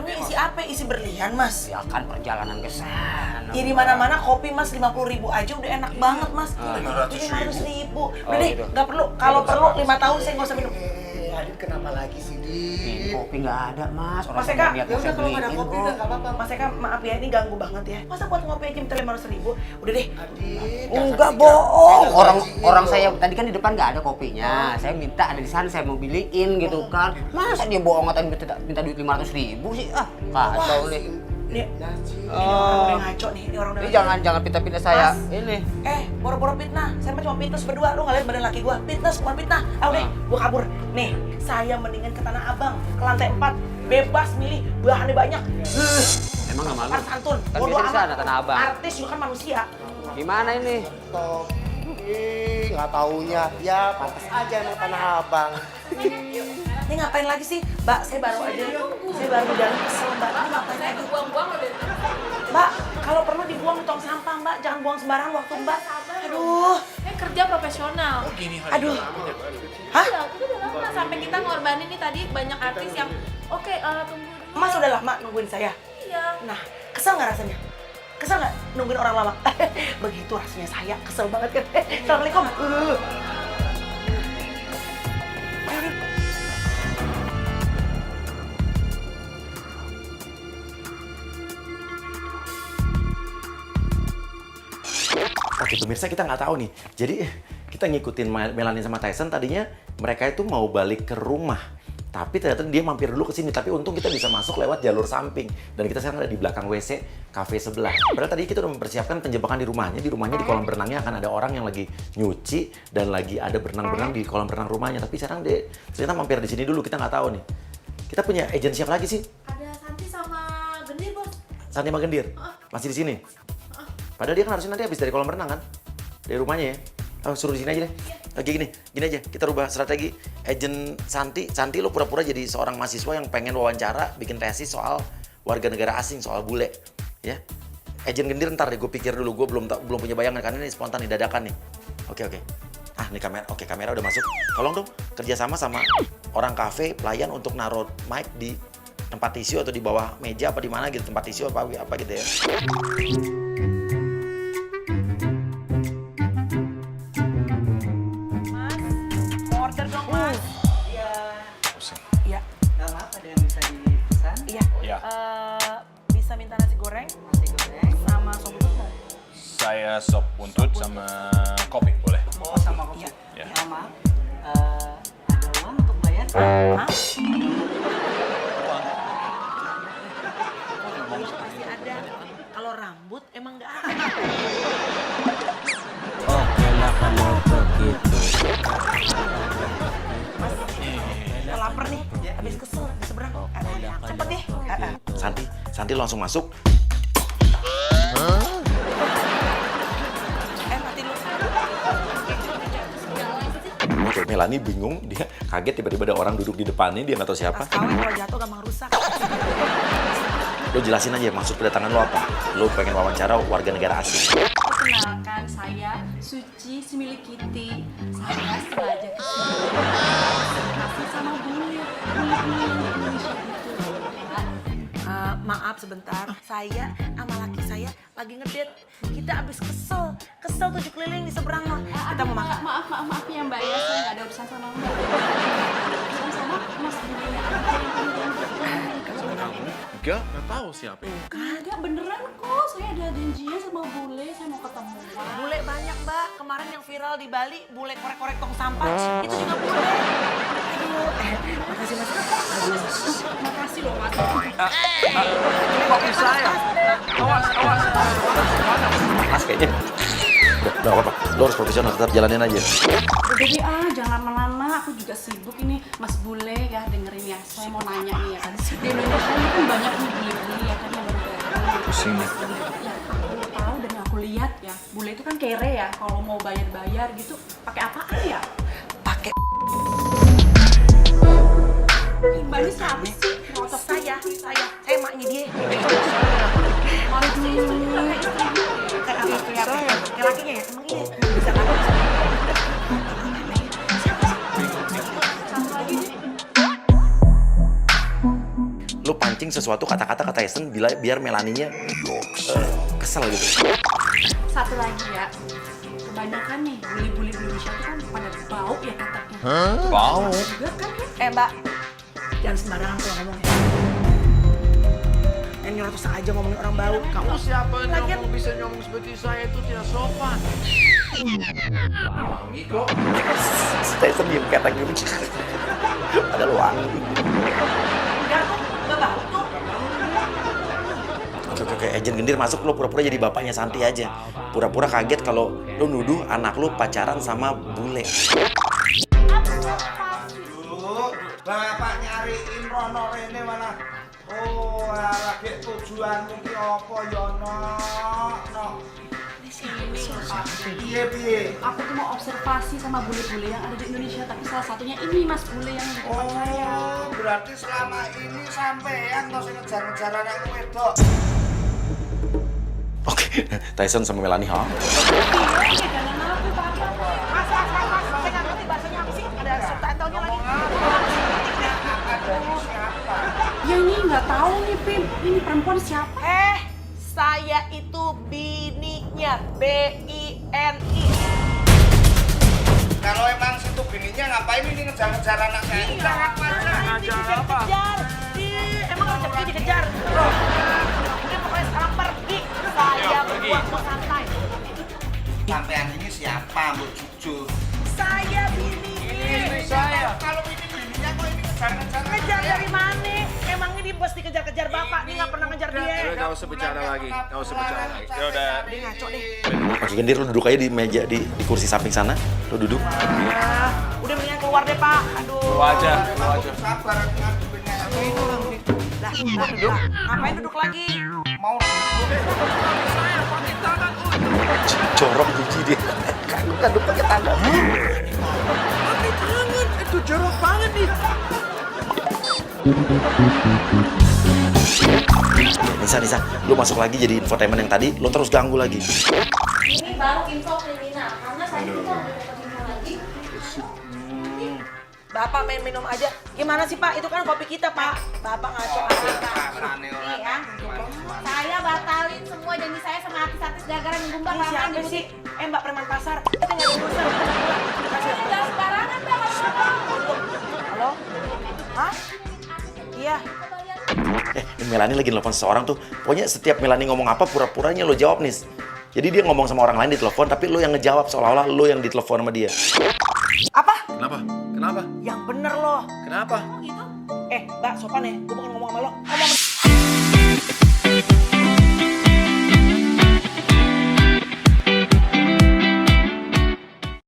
Emangnya isi apa? Isi berlian, Mas? Ya kan perjalanan ke sana. Ya di mana-mana kopi, Mas, 50.000 aja udah enak banget, Mas. 500.000. Udah deh, gitu. nggak perlu. Kalau perlu 5 tahun saya nggak usah minum. Adit kenapa lagi sih, Nih, Dit? kopi nggak ada, Mas. Orang Mas saya Eka, niat ya mau udah kalau nggak ada beliin kopi kok. udah nggak apa-apa. Mas Eka, maaf ya ini ganggu banget ya. Masa buat ngopi aja minta 500.000? Udah deh. Adit, Enggak jangan bohong. jangan Orang janjiin orang dong. saya tadi kan di depan nggak ada kopinya. Saya minta ada di sana, saya mau beliin gitu kan. Masa dia bohong atau minta duit 500.000 sih? Ah, kacau nih. Nih, Najib. ini orang udah ngaco nih. Ini orang udah Ini ngaco. jangan pinta-pinta saya. Mas. Ini. Boro-boro fitnah. Saya mah cuma fitness berdua. Lu nggak lihat badan laki gua? Fitness bukan fitnah. Udah, gua kabur. Nih, saya mendingan ke Tanah Abang, ke lantai 4. Bebas milih, bahannya banyak. Emang nggak malu? Sopan santun. Kan Bodo biasa di amat. sana, Tanah Abang. Artis juga kan manusia. Gimana ini? Top. Nggak taunya. Ya, pantas aja emang Tanah Abang. Ini ngapain lagi sih? Mbak, saya baru di dalam kesel, Mbak. Ini ngapain lagi? Buang-buang lo dari tadi. Mbak, kalau perlu dibuang di tong sampah, Mbak. Jangan buang sembarangan waktu, Mbak. Aduh. Kerja profesional. Aduh. Hah? Iya, itu udah lama sampai kita ngorbanin nih tadi banyak artis yang oke, tunggu dulu. Mas udah lama nungguin saya. Iya. Nah, kesel nggak rasanya? Kesel nggak nungguin orang lama? Begitu rasanya saya, kesel banget kan. Assalamualaikum. Oke pemirsa, kita nggak tahu nih. Jadi kita ngikutin Melanie sama Tyson, tadinya mereka itu mau balik ke rumah. Tapi ternyata dia mampir dulu ke sini. Tapi untung kita bisa masuk lewat jalur samping. Dan kita sekarang ada di belakang WC kafe sebelah. Padahal tadi kita udah mempersiapkan penjebakan di rumahnya. Di rumahnya di kolam berenangnya akan ada orang yang lagi nyuci dan lagi ada berenang-berenang di kolam berenang rumahnya. Tapi sekarang dia ternyata mampir di sini dulu. Kita nggak tahu nih. Kita punya agent siapa lagi sih? Ada Santi sama Gendir, Bos. Santi Magendir? Masih di sini? Padahal dia kan harusnya nanti habis dari kolam renang kan? Dari rumahnya ya? Oh, suruh di sini aja deh. Oke gini aja. Kita rubah strategi. Agent Santi lo pura-pura jadi seorang mahasiswa yang pengen wawancara, bikin tesis soal warga negara asing, soal bule. Ya. Agent Gendir ntar deh, gue pikir dulu. Gue belum punya bayangan, karena ini spontan nih, dadakan nih. Oke. Ah, ini kamera. Oke, kamera udah masuk. Tolong dong, kerjasama sama orang kafe, pelayan untuk naruh mic di tempat tisu atau di bawah meja apa di mana gitu, tempat tisu apa gitu ya. Order dong, Mas. Iya. Iya. Kalau apa ada yang bisa dipesan? Iya. Iya. Bisa minta nasi goreng Nasi goreng. sama sop buntut. Saya sop buntut sama kopi, boleh? Oh, sama kopi. Iya. Ya. Ya, maaf. Ada uang untuk bayar? Hah? Uang. Pasti ada. Kalau rambut emang nggak ada. Oke lah kalau begitu. Mas, udah lapar nih. Habis kesel di seberang. Cepet deh. Santi lo langsung masuk. Mati lu. Oke, Melanie bingung, dia kaget tiba-tiba ada orang duduk di depannya, dia nggak tahu siapa. Tas kawin kalau jatuh gampang rusak. Lo jelasin aja maksud kedatangan lo apa. Lo pengen wawancara warga negara asing. Perkenalkan, saya Suci Simili Kitty. Saya sengaja kesini. Kasih sama bule Indonesia gitu. Ya. Maaf sebentar, saya sama laki saya lagi ngedate. Kita abis kesel 7 keliling di seberang mah. Kita mau makan. Maaf ya Mbak ya, saya nggak ada urusan sama Mbak. Urusan sama Mas Bule aja yang Nggak tahu siapa. Enggak, beneran kok. Saya ada janjian sama Bule, saya mau ketemu. Bule banyak, Mbak. Kemarin yang viral di Bali, bule korek-korek tong sampah. Itu juga bule. Aduh, makasih Mas. Makasih loh Mas. Kopi saya. Awas. Mas kayaknya. Udah apa-apa. Lo harus profesional, tetap jalanin aja. Jadi jangan lama-lama, aku juga sibuk ini Mas Bule ya, dengerin ya. Saya mau nanya nih ya kan. Di Indonesia ini kan banyak nih bule-bule ya kan yang baru-baru. Pusing nih. Ya, aku tahu dan aku lihat ya, bule itu kan kere ya. Kalau mau bayar-bayar gitu, pakai apaan ya? Pakai Mbaknya siapa sih? Ngotot saya emaknya dia. Mana sih istrinya kayak istri gue. Kayak lakinya ya, emang iya. Bisa apa? Satu lagi nih. Lo pancing sesuatu kata-kata ke Tyson biar Melaninya kesel gitu. Satu lagi ya, kebanyakan nih bully-bully Indonesia itu kan pada bau ya katanya. Bau. Juga kan ya. Mbak, jangan sembarangan kalau ngomong. Yang nyorotos aja ngomongin orang bau. Kamu Siapa yang Lagian- bisa nyomong seperti saya itu tidak sopan. Wangi kok. Si Tyson diem ketek gitu. Ada wangi. enggak tuh, Mbak bau tuh. Oke, agent gendir masuk, lo pura-pura jadi bapaknya Santi aja. Pura-pura kaget kalau lo nuduh anak lo pacaran sama bule. Bapak nyariin rono rene mana? Oh, lagi tujuanmu ki apa ya, Nok? Di sini. Piye? Aku tuh mau observasi sama bule-bule yang ada di Indonesia, tapi salah satunya ini Mas Bule yang di depan saya. Oh, berarti selama ini sampean to sing ngejar-ngejar anak wedok. Oke, Tyson sama Melanie, ha? Jangan aku Pak. Mas, saya nggak ngerti bahasanya apa sih? Ada subtitlenya lagi. Ya ini nggak tahu nih Pim, ini perempuan siapa? Saya itu bininya, BINI. Kalau emang situ bininya ngapain ini ngejar-ngejar anak saya? Dikejar. Emang rezeki dikejar. Loh, udah pokoknya sekarang pergi. Saya berdua mau santai. Sampean ini siapa, Mbak Jujur? Saya bini. Saya. Kalau bininya kok ini ngejar-ngejar? Kejar dari mana? Emangnya dia pasti kejar-kejar bapak, dia nggak pernah ngejar dia. Nggak usah bicara lagi. Nggak usah bicara lagi. Ya udah. Dia ngaco deh. Oke, gendir, lo duduk aja di meja di kursi samping sana. Lo duduk. Udah mendingan keluar deh pak. Aduh. Lu aja. Sabar ngadepinnya. Lah, ngapain duduk lagi? Mau Jorok jijik dia. Kaduk pakai tangan. Itu jorok banget nih. Nisa, lo masuk lagi jadi infotainment yang tadi, lo terus ganggu lagi. Ini baru info kriminal karena saya juga udah dapat info lagi. Bapak main minum aja. Gimana sih pak? Itu kan kopi kita pak. Bapak ngaco aja pak. Nih ya, saya batalin semua janji saya sama artis-artis gara-gara nyumbang Ini siapa lapangan di sih? Mbak preman pasar. Kita nggak ada urusan. Kita pulang. Kasih. Jangan sembarangan dah kalau ngomong. Halo? Hah? Iya. Ini Melanie lagi nelfon seseorang tuh. Pokoknya setiap Melanie ngomong apa, pura-puranya lo jawab, Nis. Jadi dia ngomong sama orang lain di telepon, tapi lo yang ngejawab seolah-olah lo yang ditelepon sama dia. Apa? Kenapa? Yang bener loh. Kenapa? Mbak sopan ya. Gue bukan ngomong sama lo. Ngomong sama